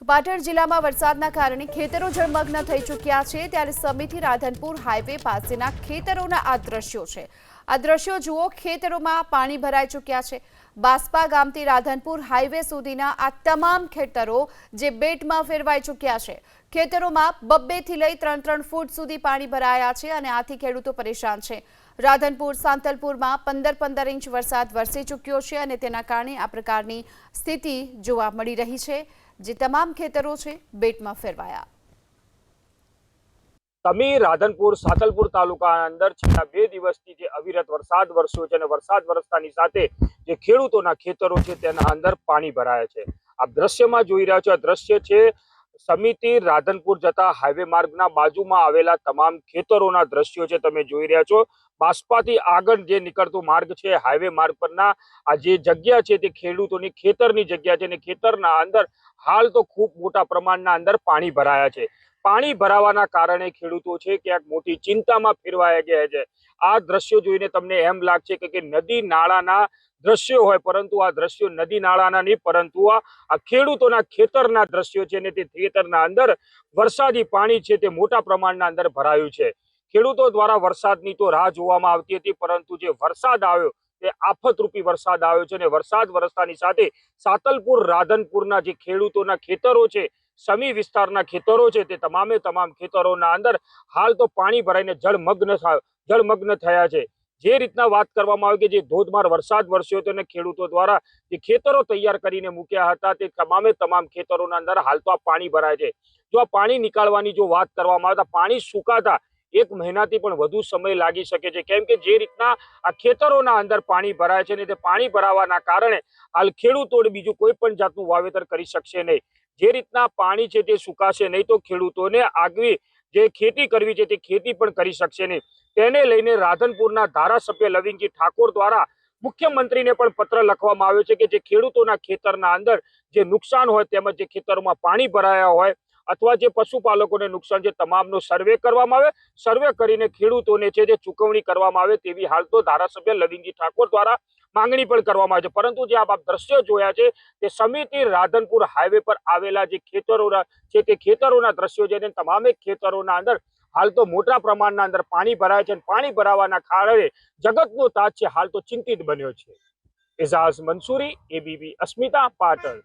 પાટણ જિલ્લામાં વરસાદના કારણે ખેતરો જળમગ્ન થઈ ચૂક્યા છે, ત્યારે સમીથી રાધનપુર હાઈવે પાસેના ખેતરોના આ દ્રશ્યો છે। આ દ્રશ્યો જુઓ, ખેતરોમાં પાણી ભરાઈ ચૂક્યા છે। બાસ્પા ગામથી રાધનપુર હાઈવે સુધીના આ તમામ ખેતરો જે બેટમાં ફેરવાઈ ચૂક્યા છે। ખેતરોમાં 2-2 થી લઈ 3-3 ફૂટ સુધી પાણી ભરાયા છે અને આથી ખેડૂતો પરેશાન છે। રાધનપુર સાંતલપુરમાં 15-15 ઇંચ વરસાદ વરસી ચૂક્યો છે અને તેના કારણે આ પ્રકારની સ્થિતિ જોવા મળી રહી છે, જે તમામ ખેતરો છે બેટમાં ફેરવાયા। સમી રાધનપુર સાતલપુર તાલુકાના અંદર છેલ્લા 2 દિવસથી જે અવિરત વરસાદ વરસ્યો છે અને વરસાદ વરસતાની સાથે જે ખેડૂતોના ખેતરો છે તેના અંદર પાણી ભરાયા છે। આપ દ્રશ્યમાં જોઈ રહ્યા છો, આ દ્રશ્ય છે સમીથી રાધનપુર જતા હાઈવે માર્ગના બાજુમાં આવેલા તમામ ખેતરોના દ્રશ્યો છે, તમે જોઈ રહ્યા છો। બાસ્પાથી આગળ જે નીકળતો માર્ગ છે, હાઈવે માર્ગ પરના આ જે જગ્યા છે તે ખેડૂતોની ખેતરની જગ્યા છે અને ખેતરના અંદર હાલ તો ખૂબ મોટા પ્રમાણના અંદર પાણી ભરાયા છે। પાણી ભરાવાના કારણે ખેડૂતો છે ક્યાંક મોટી ચિંતામાં ફેરવાયા ગયા છે। આ દ્રશ્યો જોઈને તમને એમ લાગશે કે નદી નાળાના દ્રશ્યો હોય, પરંતુ આ દ્રશ્યો નદી નાળાના નહીં, પરંતુ આ ખેડૂતોના ખેતરના દ્રશ્યો છે ને તે ખેતરના અંદર વરસાદી પાણી છે તે મોટા પ્રમાણના અંદર ભરાયું છે। ખેડૂતો દ્વારા વરસાદની તો રાહ જોવામાં આવતી હતી, પરંતુ જે વરસાદ આવ્યો તે આફતરૂપી વરસાદ આવ્યો છે અને વરસાદ વરસતાની સાથે સાતલપુર રાધનપુરના જે ખેડૂતોના ખેતરો છે, સમી વિસ્તારના ખેતરો છે, તે તમામે તમામ ખેતરોના અંદર હાલ તો પાણી ભરાઈને જળમગ્ન થયા છે। જે રીતના વાત કરવામાં આવે કે જે ધોધમાર વરસાદ વરસ્યો હતો અને ખેડૂતો દ્વારા જે ખેતરો તૈયાર કરીને મૂક્યા હતા તે તમામે તમામ ખેતરોના અંદર હાલ તો આ પાણી ભરાય છે। જો આ પાણી નીકાળવાની જો વાત કરવામાં આવે તો પાણી સુકાતા 1 મહિનાથી પણ વધુ સમય લાગી શકે છે, કેમ કે જે રીતના આ ખેતરોના અંદર પાણી ભરાય છે ને તે પાણી ભરાવાના કારણે હાલ ખેડૂતોને બીજું કોઈ પણ જાતનું વાવેતર કરી શકશે નહીં। જે રીતના પાણી છે તે સુકાશે નહીં તો ખેડૂતોને આગવી જે ખેતી કરવી છે તે ખેતી પણ કરી શકશે નહીં। તેને લઈને રાધનપુરના ધારાસભ્ય લવિંગજી ઠાકોર દ્વારા મુખ્યમંત્રીને પણ પત્ર લખવામાં આવ્યો છે કે જે ખેડૂતોના ખેતરના અંદર જે નુકસાન હોય તેમજ જે ખેતરોમાં પાણી ભરાયા હોય અથવા જે પશુપાલકોને નુકસાન છે તમામનો સર્વે કરવામાં આવે, સર્વે કરીને ખેડૂતોને છે જે ચૂકવણી કરવામાં આવે તેવી હાલ તો ધારાસભ્ય લવિંગજી ઠાકોર દ્વારા માંગણી પણ કરવામાં આવે છે। પરંતુ જે આપ દ્રશ્યો જોયા છે તે સમીથી રાધનપુર હાઈવે પર આવેલા જે ખેતરોના છે તે ખેતરોના દ્રશ્યો છે અને તમામે ખેતરોના અંદર હાલ તો મોટા પ્રમાણના અંદર પાણી ભરાય છે અને પાણી ભરાવાના કારણે જગતનો તાજ છે હાલ તો ચિંતિત બન્યો છે। એઝાઝ મંસૂરી, ABP અસ્મિતા, પાટણ।